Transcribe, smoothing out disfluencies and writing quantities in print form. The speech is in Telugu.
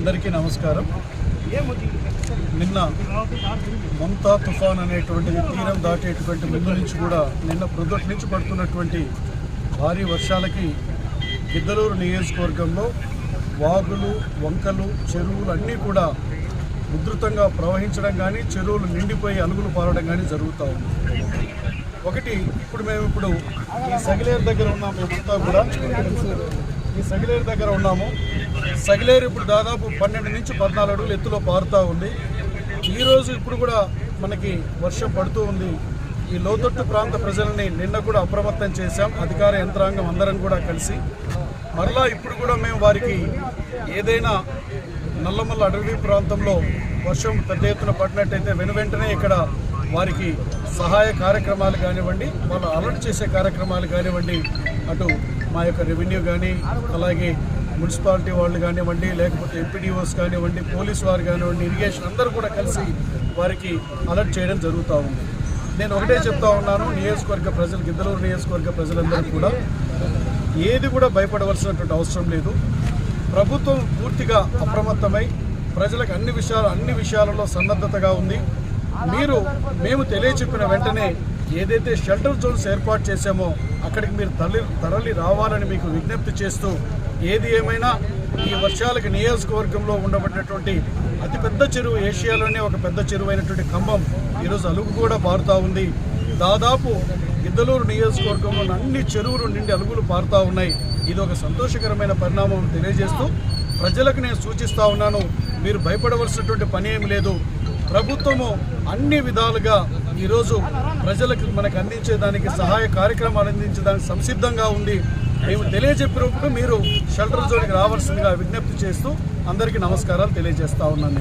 అందరికీ నమస్కారం. నిన్న మంతా తుఫాన్ అనేటువంటిది తీరం దాటేటువంటి ముందు నుంచి కూడా నిన్న ప్రొద్దుటి నుంచి పడుతున్నటువంటి భారీ వర్షాలకి గిద్దలూరు నియోజకవర్గంలో వాగులు, వంకలు, చెరువులు అన్నీ కూడా ఉధృతంగా ప్రవహించడం కానీ, చెరువులు నిండిపోయి అలుగులు పారడం కానీ జరుగుతూ ఉంది. ఒకటి, ఇప్పుడు ఈ సగిలేరు దగ్గర ఉన్నాం. మేమంతా కూడా ఈ సగిలేరు దగ్గర ఉన్నాము. సగిలేరు ఇప్పుడు దాదాపు 12 నుంచి 14 అడుగులు ఎత్తులో పారుతూ ఉంది. ఈరోజు ఇప్పుడు కూడా మనకి వర్షం పడుతూ ఉంది. ఈ లోతట్టు ప్రాంత ప్రజలని నిన్న కూడా అప్రమత్తం చేశాం, అధికార యంత్రాంగం అందరం కూడా కలిసి. మరలా ఇప్పుడు కూడా మేము వారికి ఏదైనా నల్లమల్ల అడవి ప్రాంతంలో వర్షం పెద్ద ఎత్తున పడినట్టయితే వెనువెంటనే ఇక్కడ వారికి సహాయ కార్యక్రమాలు కానివ్వండి, వాళ్ళు అలర్ట్ చేసే కార్యక్రమాలు కానివ్వండి, అటు మా యొక్క రెవెన్యూ కానీ, అలాగే మున్సిపాలిటీ వాళ్ళు కానివ్వండి, లేకపోతే ఎంపీడీఓస్ కానివ్వండి, పోలీసు వారు కానివ్వండి, ఇరిగేషన్ అందరూ కూడా కలిసి వారికి అలర్ట్ చేయడం జరుగుతూ ఉంది. నేను ఒకటే చెప్తా ఉన్నాను, నియోజకవర్గ ప్రజలు, గిద్దలూరు నియోజకవర్గ ప్రజలందరూ కూడా ఏది కూడా భయపడవలసినటువంటి అవసరం లేదు. ప్రభుత్వం పూర్తిగా అప్రమత్తమై ప్రజలకు అన్ని విషయాలలో సన్నద్ధతగా ఉంది. మేము తెలియచెప్పిన వెంటనే ఏదైతే షెల్టర్ జోన్స్ ఏర్పాటు చేశామో అక్కడికి మీరు తరలి రావాలని మీకు విజ్ఞప్తి చేస్తూ, ఏది ఏమైనా ఈ వర్షాలకు నియోజకవర్గంలో ఉండబడినటువంటి అతిపెద్ద చెరువు, ఏషియాలోనే ఒక పెద్ద చెరువు అయినటువంటి కంబం ఈరోజు అలుగు కూడా పారుతూ ఉంది. దాదాపు గిద్దలూరు నియోజకవర్గంలో అన్ని చెరువులు నిండి అలుగులు పారుతూ ఉన్నాయి. ఇది ఒక సంతోషకరమైన పరిణామం తెలియజేస్తూ ప్రజలకు నేను సూచిస్తూ ఉన్నాను, మీరు భయపడవలసినటువంటి పని ఏమి లేదు. ప్రభుత్వము అన్ని విధాలుగా ఈరోజు ప్రజలకు మనకు అందించేదానికి, సహాయ కార్యక్రమాలు అందించేదానికి సంసిద్ధంగా ఉంది. మేము తెలియజెప్పినప్పుడు మీరు షెల్టర్ జోన్కి రావాల్సిందిగా విజ్ఞప్తి చేస్తూ అందరికీ నమస్కారాలు తెలియజేస్తా ఉన్నాను.